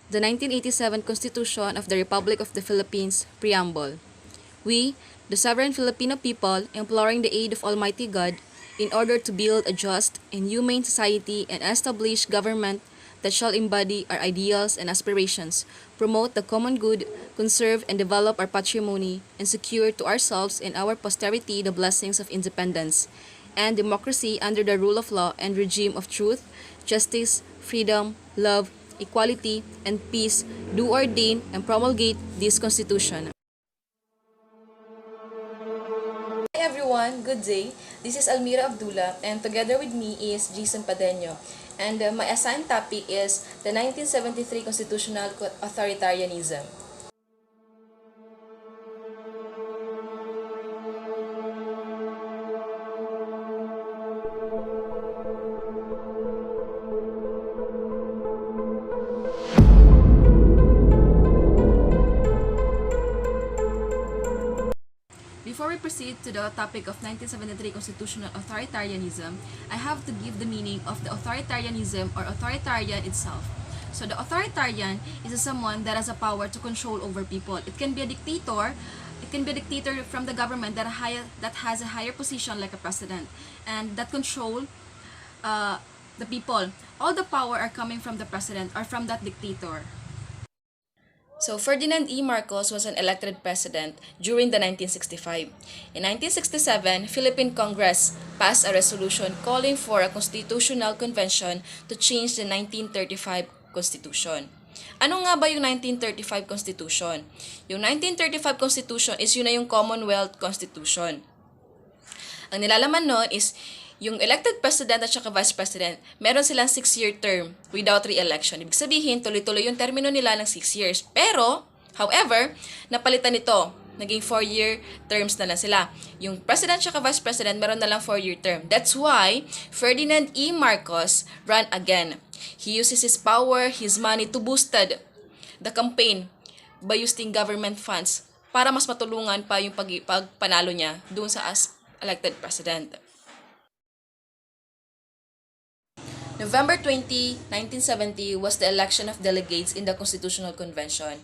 The 1987 Constitution of the Republic of the Philippines, Preamble. We, the sovereign Filipino people, imploring the aid of Almighty God, in order to build a just and humane society and establish government that shall embody our ideals and aspirations, promote the common good, conserve and develop our patrimony, and secure to ourselves and our posterity the blessings of independence and democracy under the rule of law and regime of truth, justice, freedom, love, equality, and peace, do ordain and promulgate this Constitution. Hi everyone, good day. This is Almira Abdullah and together with me is Jason Padeño. And my assigned topic is the 1973 Constitutional Authoritarianism. Before we proceed to the topic of 1973 constitutional authoritarianism, I have to give the meaning of the authoritarianism or authoritarian itself. So the authoritarian is someone that has a power to control over people. It can be a dictator. It can be a dictator from the government that has a higher position like a president and that control the people. All the power are coming from the president or from that dictator. So Ferdinand E. Marcos was an elected president during the 1965. In 1967, Philippine Congress passed a resolution calling for a constitutional convention to change the 1935 Constitution. Ano nga ba yung 1935 Constitution? Yung 1935 Constitution is yun na yung Commonwealth Constitution. Ang nilalaman nun is yung elected president at saka vice president, meron silang 6-year term without re-election. Ibig sabihin, tuloy-tuloy yung termino nila ng 6 years. Pero, however, napalitan nito. Naging 4-year terms na lang sila. Yung president at saka vice president, meron na lang 4-year term. That's why Ferdinand E. Marcos ran again. He uses his power, his money to boosted the campaign by using government funds para mas matulungan pa yung pagpanalo niya doon sa as elected president. November 20, 1970 was the election of delegates in the Constitutional Convention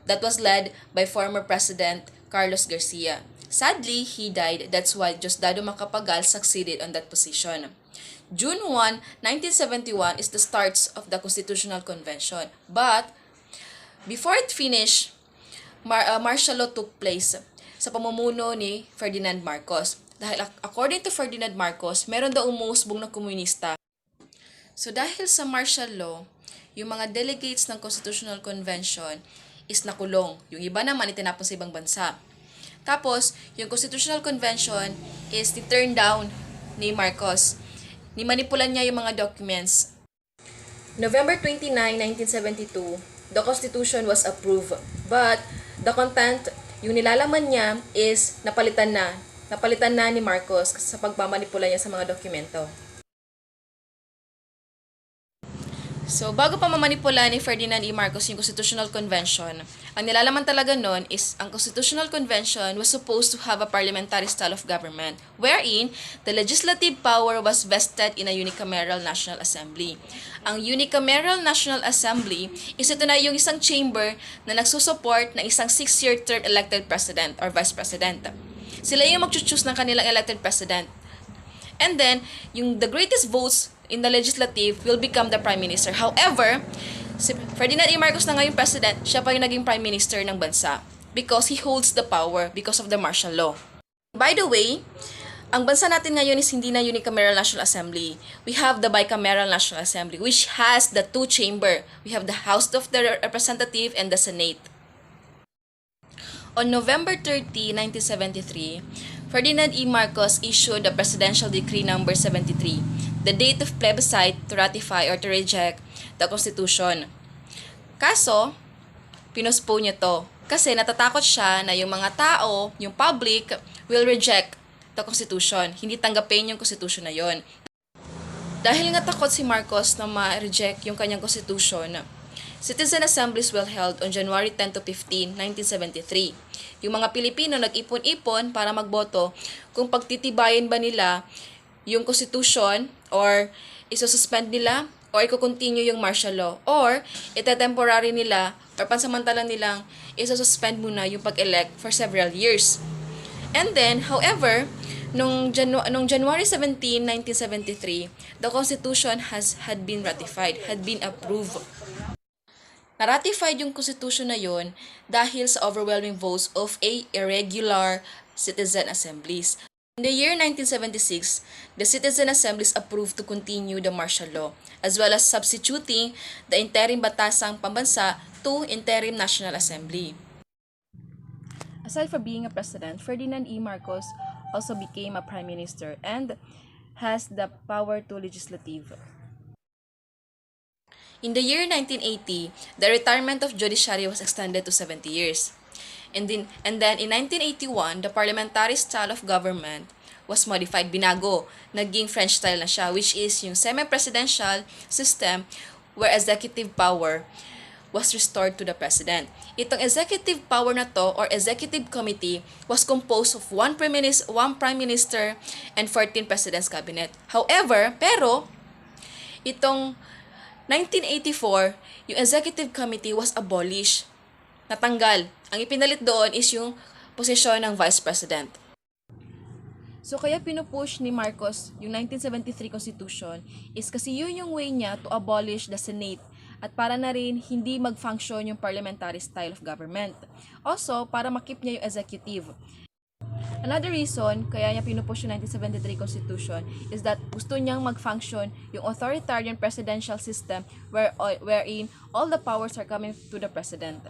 that was led by former President Carlos Garcia. Sadly, he died. That's why Diosdado Macapagal succeeded on that position. June 1, 1971 is the start of the Constitutional Convention. But before it finished, martial law took place sa pamumuno ni Ferdinand Marcos. Dahil according to Ferdinand Marcos, meron daw umusbong na komunista. So dahil sa martial law, yung mga delegates ng Constitutional Convention is nakulong. Yung iba naman itinapon sa ibang bansa. Tapos, yung Constitutional Convention is turn down ni Marcos. Nimanipulan niya yung mga documents. November 29, 1972, the Constitution was approved. But the content, yung nilalaman niya is napalitan na. Napalitan na ni Marcos sa pagmamanipula niya sa mga dokumento. So, bago pa mamanipula ni Ferdinand E. Marcos yung Constitutional Convention, ang nilalaman talaga nun is ang Constitutional Convention was supposed to have a parliamentary style of government wherein the legislative power was vested in a unicameral National Assembly. Ang unicameral National Assembly is ito na yung isang chamber na nagsusupport ng isang 6-year term elected president or vice president. Sila yung mag-choose ng kanilang elected president. And then, the greatest votes in the legislative will become the prime minister. However, si Ferdinand E. Marcos na ngayon president, siya pa yung naging prime minister ng bansa because he holds the power because of the martial law. By the way, ang bansa natin ngayon is hindi na unicameral National Assembly. We have the bicameral National Assembly which has the 2 chamber. We have the House of the Representative and the Senate. On November 30, 1973, Ferdinand E. Marcos issued the Presidential Decree No. 73, the date of plebiscite to ratify or to reject the Constitution. Kaso, pinospone niya to kasi natatakot siya na yung mga tao, yung public, will reject the Constitution. Hindi tanggapin yung Constitution na yon. Dahil nga takot si Marcos na ma-reject yung kanyang Constitution, citizen assemblies were held on January 10 to 15, 1973. Yung mga Pilipino nag-ipon-ipon para magboto kung pagtitibayin ba nila yung Constitution or isususpend nila or i-continue yung martial law or ita-temporary nila or pansamantalang nilang isa-suspend muna yung pag-elect for several years. And then, however, nung January 17, 1973, the Constitution had been ratified, had been approved. Na-ratified yung Constitution na yon dahil sa overwhelming votes of a irregular citizen assemblies. In the year 1976, the citizen assemblies approved to continue the martial law, as well as substituting the interim batasang pambansa to interim National Assembly. Aside from being a president, Ferdinand E. Marcos also became a prime minister and has the power to legislative. In the year 1980, the retirement of judiciary was extended to 70 years. And then in 1981, the parliamentary style of government was modified, binago. Naging French style na siya, which is yung semi-presidential system where executive power was restored to the president. Itong executive power na to or executive committee was composed of one prime minister and 14 president's cabinet. However, itong 1984, yung executive committee was abolished. Natanggal. Ang ipinalit doon is yung posisyon ng vice president. So kaya pinupush ni Marcos yung 1973 Constitution is kasi yun yung way niya to abolish the Senate at para na rin hindi mag-function yung parliamentary style of government. Also, para makip niya yung executive. Another reason kaya niya pinupush yung 1973 Constitution is that gusto niyang mag-function yung authoritarian presidential system wherein all the powers are coming to the president.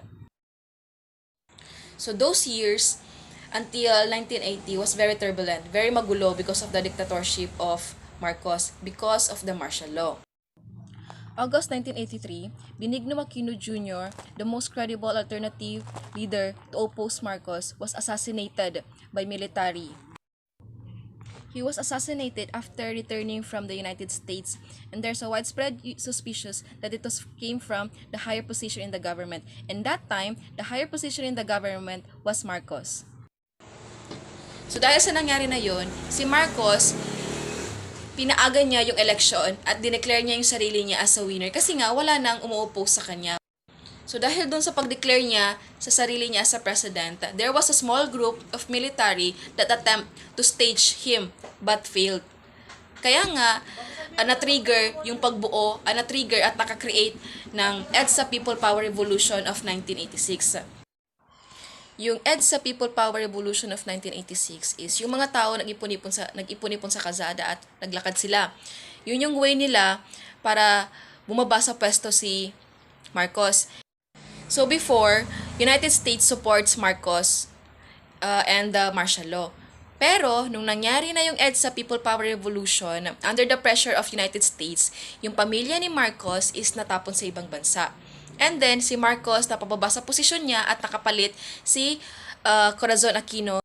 So those years until 1980 was very turbulent, very magulo because of the dictatorship of Marcos, because of the martial law. August 1983, Benigno Aquino Jr., the most credible alternative leader to oppose Marcos, was assassinated by military. He was assassinated after returning from the United States, and there's a widespread suspicion that it came from the higher position in the government. And that time, the higher position in the government was Marcos. So dahil sa nangyari na yun, si Marcos, pinaaga niya yung election at dineclare niya yung sarili niya as a winner kasi nga wala nang umuoppose sa kanya. So dahil doon sa pag-declare niya sa sarili niya as a president, there was a small group of military that attempt to stage him but failed. Kaya nga, na-trigger yung pagbuo, na-trigger at naka-create ng EDSA People Power Revolution of 1986. Yung EDSA People Power Revolution of 1986 is yung mga tao nag-ipon-ipon sa kalsada at naglakad sila. Yun yung way nila para bumaba sa pwesto si Marcos. So before, United States supports Marcos and the martial law. Pero nung nangyari na yung EDSA People Power Revolution, under the pressure of United States, yung pamilya ni Marcos is natapon sa ibang bansa. And then, si Marcos napababa sa posisyon niya at nakapalit si Corazon Aquino.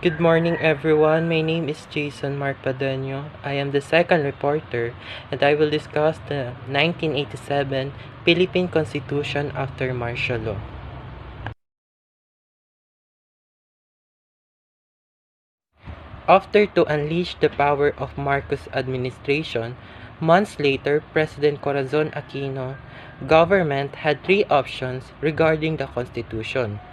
Good morning everyone, my name is Jason Mark Padeño. I am the second reporter and I will discuss the 1987 Philippine Constitution after martial law. After to unleash the power of Marcos administration, months later, President Corazon Aquino government had three options regarding the Constitution: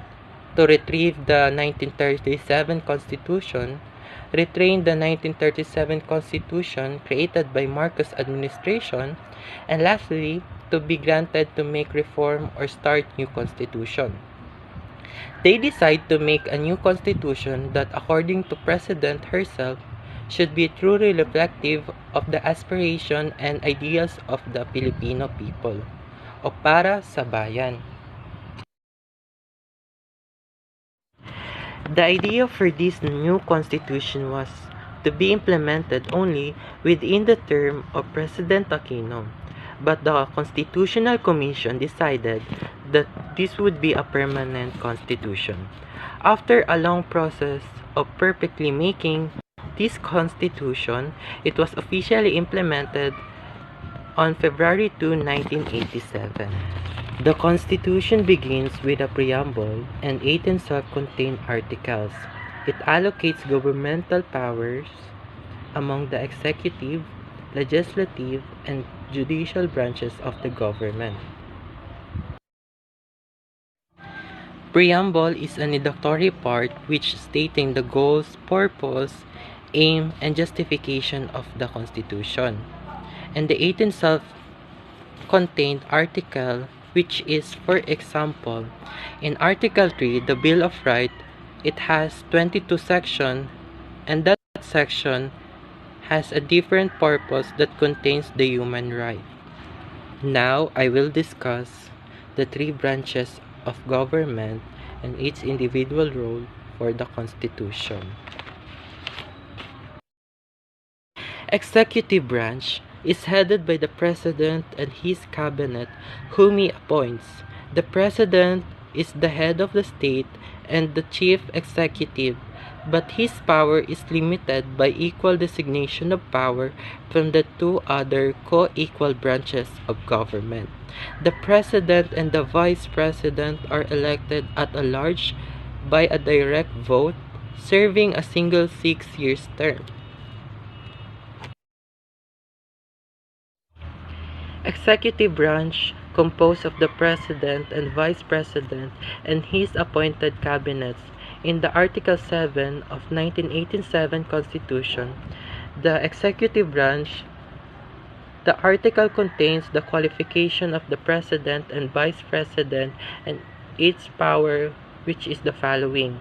to retrieve the 1937 Constitution, retrain the 1937 Constitution created by Marcos administration, and lastly, to be granted to make reform or start new Constitution. They decide to make a new constitution that, according to President herself, should be truly reflective of the aspiration and ideals of the Filipino people, o para sa bayan. The idea for this new constitution was to be implemented only within the term of President Aquino, but the Constitutional Commission decided that this would be a permanent constitution. After a long process of perfectly making this constitution, it was officially implemented on February 2, 1987. The Constitution begins with a preamble and 18 self-contained articles. It allocates governmental powers among the executive, legislative, and judicial branches of the government. Preamble is an introductory part which stating the goals, purpose, aim, and justification of the Constitution. And the 18th self-contained article, which is, for example, in Article 3, the Bill of Rights, it has 22 sections, and that section has a different purpose that contains the human right. Now, I will discuss the three branches of government and its individual role for the Constitution. Executive branch is headed by the President and his cabinet, whom he appoints. The President is the head of the state and the chief executive, but his power is limited by equal designation of power from the two other co-equal branches of government. The President and the Vice President are elected at large by a direct vote, serving a single 6-year term. Executive branch composed of the President and Vice President and his appointed cabinets. In the Article 7 of 1987 Constitution, the executive branch, the article contains the qualification of the President and Vice President and its power, which is the following.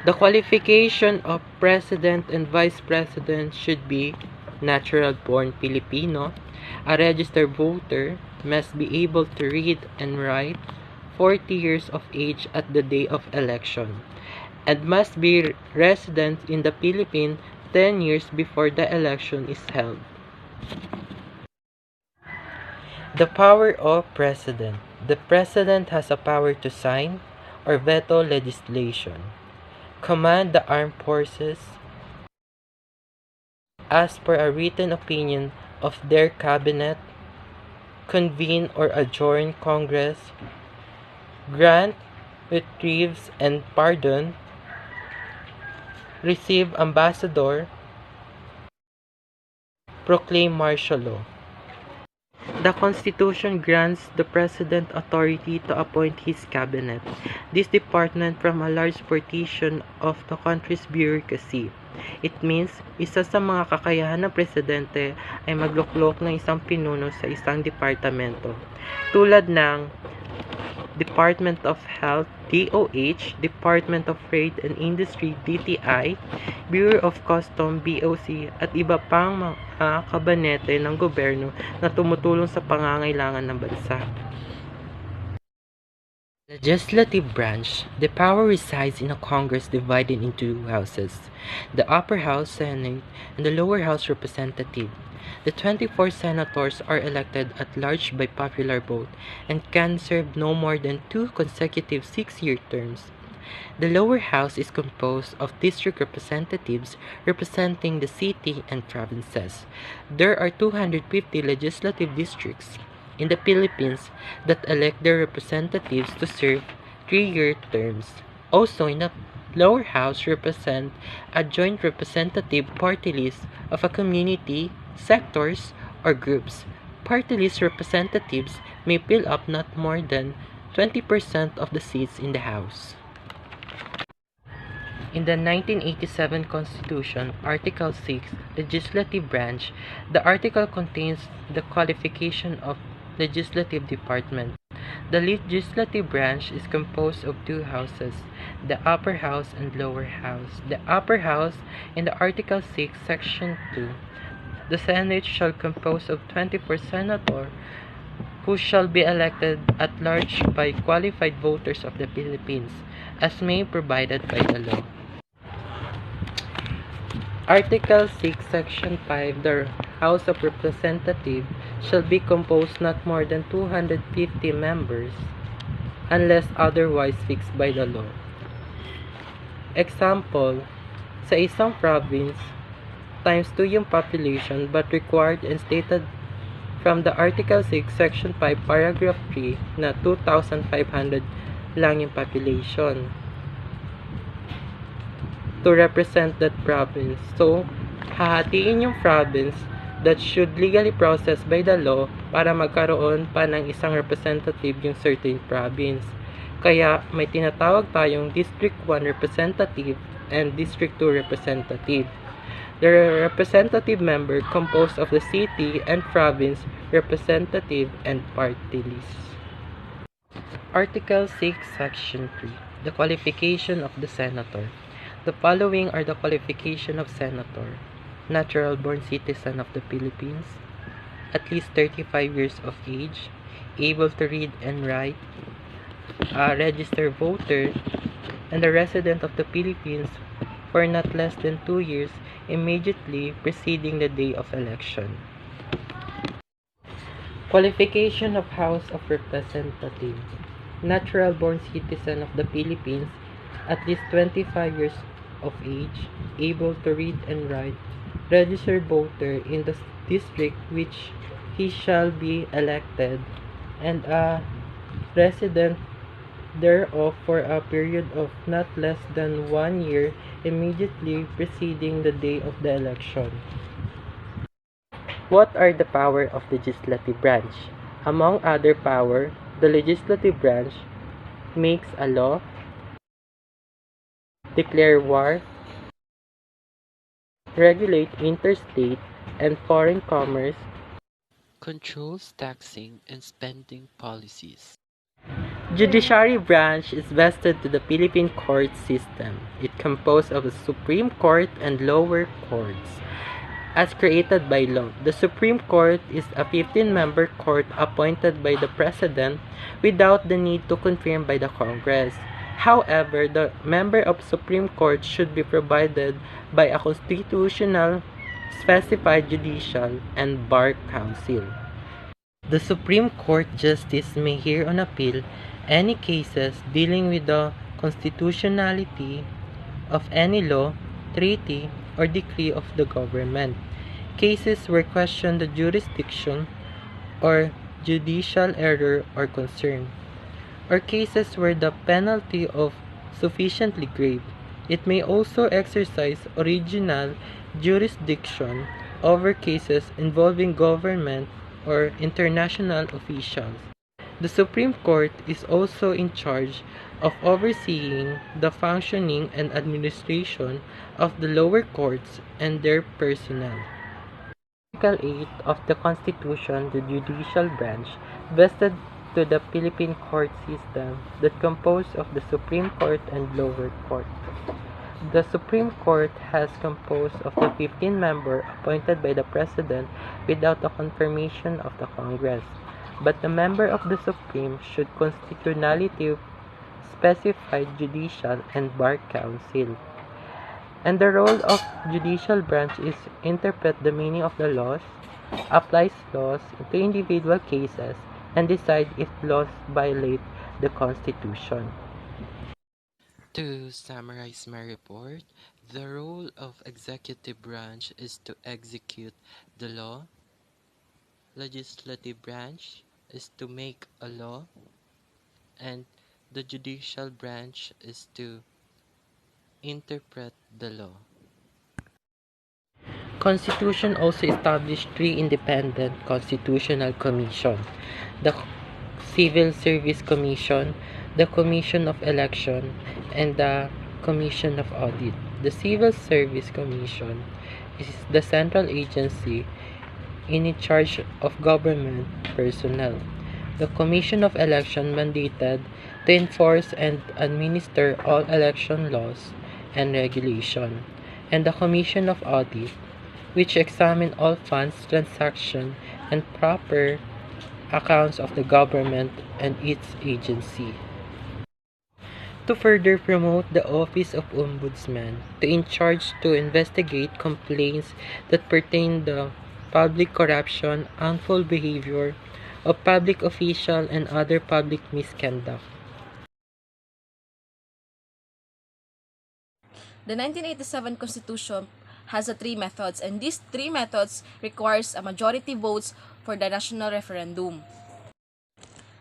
The qualification of President and Vice President should be natural-born Filipino, a registered voter, must be able to read and write, 40 years of age at the day of election, and must be resident in the Philippines 10 years before the election is held. The power of President. The President has a power to sign or veto legislation, command the armed forces, ask for a written opinion of their cabinet, convene or adjourn Congress, grant, retrieves, and pardon, receive ambassador, proclaim martial law. The Constitution grants the President authority to appoint his cabinet. This department from a large portion of the country's bureaucracy. It means, isa sa mga kakayahan ng presidente ay magluklok ng isang pinuno sa isang departamento. Tulad ng Department of Health, DOH, Department of Trade and Industry, DTI, Bureau of Customs, BOC, at iba pang mga kabinete ng gobyerno na tumutulong sa pangangailangan ng bansa. Legislative branch. The power resides in a Congress divided into two houses, the upper house, Senate, and the lower house, Representative. The 24 senators are elected at large by popular vote and can serve no more than 2 consecutive 6-year terms. The lower house is composed of district representatives representing the city and provinces. There are 250 legislative districts in the Philippines that elect their representatives to serve 3-year terms. Also, in the lower house represent a joint representative party list of a community, sectors, or groups. Party list representatives may fill up not more than 20% of the seats in the House. In the 1987 Constitution, Article 6, Legislative Branch, the article contains the qualification of Legislative Department. The legislative branch is composed of 2 houses, the upper house and lower house. The upper house, in the Article 6, Section 2, the Senate shall compose of 24 senators who shall be elected at large by qualified voters of the Philippines, as may provided by the law. Article 6, Section 5, the House of Representatives shall be composed not more than 250 members, unless otherwise fixed by the law. Example, sa isang province, times 2 yung population but required and stated from the Article 6, Section 5, Paragraph 3 na 2,500 lang yung population. to represent that province. So, hahatiin yung province that should legally processed by the law para magkaroon pa ng isang representative yung certain province. Kaya may tinatawag tayong District 1 representative and District 2 representative. The representative member composed of the city and province representative and party list. Article 6, Section 3. The qualification of the senator. The following are the qualification of senator. Natural-born citizen of the Philippines, at least 35 years of age, able to read and write, a registered voter, and a resident of the Philippines for not less than 2 years immediately preceding the day of election. Qualification of House of Representatives. Natural-born citizen of the Philippines, at least 25 years of age, able to read and write, registered voter in the district which he shall be elected, and a resident thereof for a period of not less than 1 year immediately preceding the day of the election. What are the power of the legislative branch? Among other power, the legislative branch makes a law, declare war, regulate interstate and foreign commerce, controls taxing and spending policies. Judiciary branch is vested to the Philippine court system. It composed of the Supreme Court and lower courts. As created by law, the Supreme Court is a 15-member court appointed by the President without the need to confirm by the Congress. However, the member of Supreme Court should be provided by a constitutional specified judicial and bar council. The Supreme Court Justice may hear on appeal any cases dealing with the constitutionality of any law, treaty, or decree of the government. Cases where question the jurisdiction or judicial error or concern, or cases where the penalty of sufficiently grave. It may also exercise original jurisdiction over cases involving government or international officials. The Supreme Court is also in charge of overseeing the functioning and administration of the lower courts and their personnel. Article 8 of the Constitution, the judicial branch, vested to the Philippine court system that composed of the Supreme Court and lower court. The Supreme Court has composed of the 15-member appointed by the President without the confirmation of the Congress. But the member of the Supreme should constitutionality specified judicial and bar council. And the role of judicial branch is interpret the meaning of the laws, applies laws to individual cases, and decide if laws violate the Constitution. To summarize my report, the role of executive branch is to execute the law, legislative branch is to make a law, and the judicial branch is to interpret the law. Constitution also established 3 independent constitutional commissions: the Civil Service Commission, the Commission of Election, and the Commission of Audit. The Civil Service Commission is the central agency in charge of government personnel. The Commission of Election mandated to enforce and administer all election laws and regulation, and the Commission of Audit, which examine all funds, transactions, and proper accounts of the government and its agency. To further promote the Office of Ombudsman, to in charge to investigate complaints that pertain to public corruption, unlawful behavior of public official, and other public misconduct. The 1987 Constitution has 3 methods, and these 3 methods requires a majority votes for the national referendum.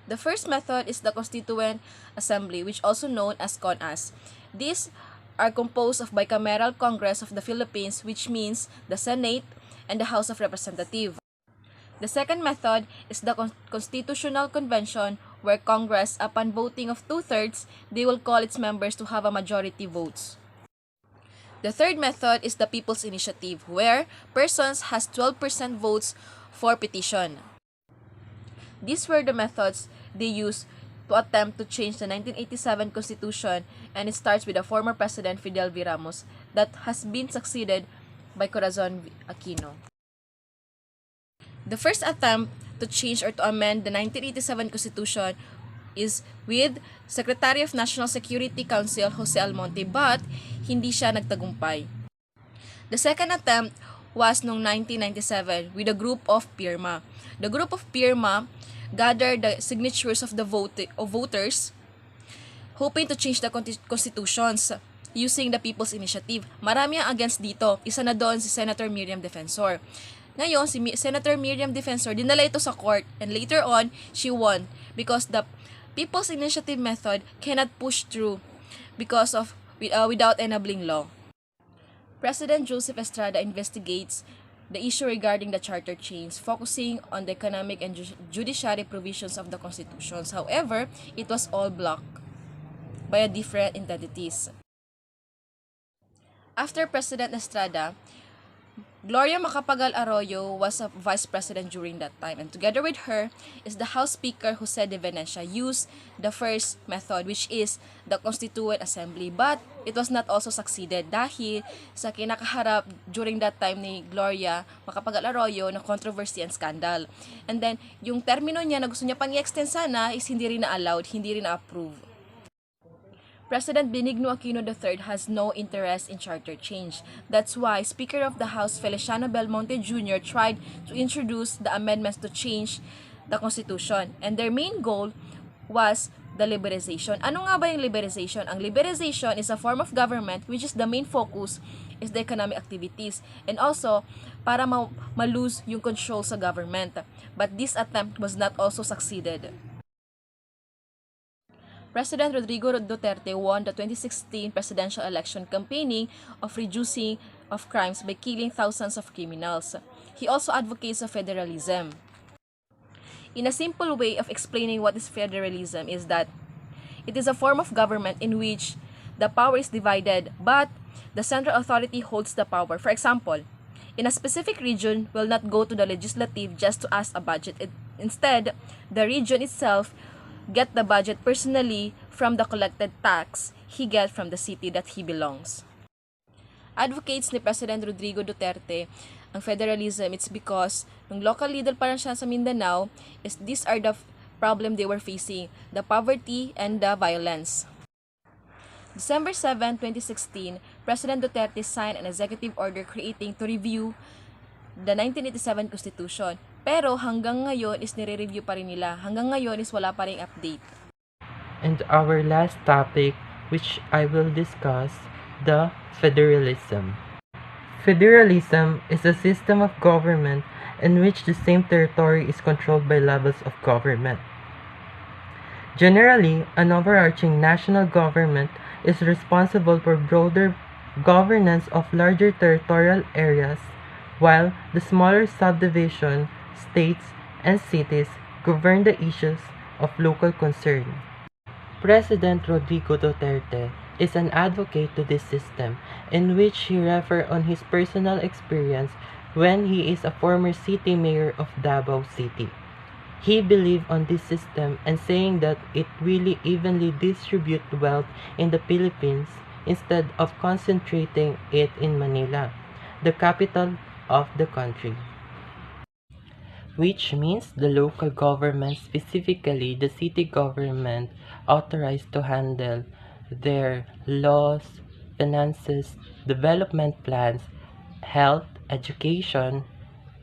The first method is the Constituent Assembly, which also known as CONAS. This are composed of bicameral Congress of the Philippines, which means the Senate and the House of Representatives. The second method is the Constitutional Convention, where Congress, upon voting of 2/3, they will call its members to have a majority votes. The third method is the People's Initiative, where persons has 12% votes for petition. These were the methods they used to attempt to change the 1987 Constitution, and it starts with the former President Fidel V. Ramos that has been succeeded by Corazon Aquino. The first attempt to change or to amend the 1987 Constitution is with Secretary of National Security Council Jose Almonte, but hindi siya nagtagumpay. The second attempt was noong 1997 with a group of PIRMA. The group of PIRMA gathered the signatures of the voters hoping to change the constitutions using the People's Initiative. Marami ang against dito. Isa na doon si Senator Miriam Defensor. Ngayon, si Senator Miriam Defensor, dinala ito sa court, and later on, she won because the People's Initiative method cannot push through because of without enabling law. President Joseph Estrada investigates the issue regarding the charter change, focusing on the economic and judiciary provisions of the constitutions. However, it was all blocked by different entities. After President Estrada, Gloria Macapagal Arroyo was a vice president during that time, and together with her is the House Speaker Jose de Venecia used the first method, which is the Constituent Assembly, but it was not also succeeded dahil sa kinakaharap during that time ni Gloria Macapagal Arroyo na controversy and scandal. And then, yung termino niya na gusto niya pang i-extend sana is hindi rin na-allowed, hindi rin na-approve. President Benigno Aquino III has no interest in charter change. That's why Speaker of the House Feliciano Belmonte Jr. tried to introduce the amendments to change the Constitution. And their main goal was the liberalization. Ano nga ba yung liberalization? Ang liberalization is a form of government which is the main focus is the economic activities. And also, para ma-lose yung control sa government. But this attempt was not also succeeded. President Rodrigo Duterte won the 2016 presidential election campaigning of reducing of crimes by killing thousands of criminals. He also advocates of federalism. In a simple way of explaining what is federalism is that it is a form of government in which the power is divided, but the central authority holds the power. For example, in a specific region will not go to the legislative just to ask a budget. Instead, the region itself get the budget personally from the collected tax he get from the city that he belongs. Advocates ni President Rodrigo Duterte ang federalism, it's because nung local leader pa rin siya sa Mindanao, is these are the problem they were facing, the poverty and the violence. December 7, 2016, President Duterte signed an executive order creating to review the 1987 Constitution. Pero hanggang ngayon is nire-review pa rin nila. Hanggang ngayon is wala pa rin update. And our last topic, which I will discuss, the federalism. Federalism is a system of government in which the same territory is controlled by levels of government. Generally, an overarching national government is responsible for broader governance of larger territorial areas, while the smaller subdivision, states, and cities govern the issues of local concern. President Rodrigo Duterte is an advocate to this system, in which he refers on his personal experience when he is a former city mayor of Davao City. He believed on this system and saying that it really evenly distribute wealth in the Philippines instead of concentrating it in Manila, the capital of the country. Which means the local government, specifically the city government, authorized to handle their laws, finances, development plans, health, education,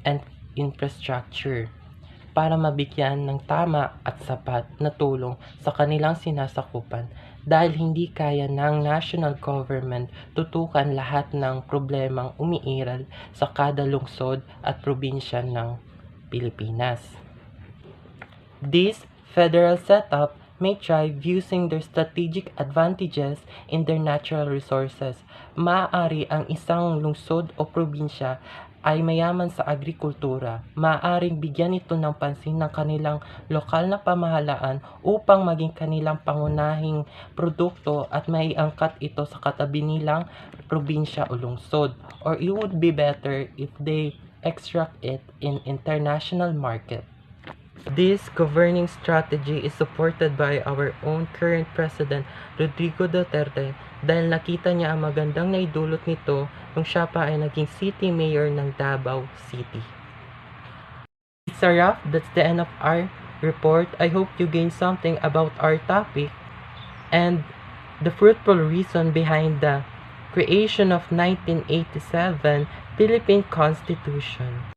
and infrastructure para mabigyan ng tama at sapat na tulong sa kanilang sinasakupan dahil hindi kaya ng national government tutukan lahat ng problemang umiiral sa kada lungsod at probinsya ng Pilipinas. This federal setup may thrive using their strategic advantages in their natural resources. Maaari ang isang lungsod o probinsya ay mayaman sa agrikultura. Maaaring bigyan ito ng pansin ng kanilang lokal na pamahalaan upang maging kanilang pangunahing produkto at maiangkat ito sa katabi nilang probinsya o lungsod. Or it would be better if they extract it in international market. This governing strategy is supported by our own current President Rodrigo Duterte dahil nakita niya ang magandang naidulot nito nung siya pa ay naging City Mayor ng Davao City. It's a wrap. That's the end of our report. I hope you gained something about our topic and the fruitful reason behind the creation of 1987 Philippine Constitution.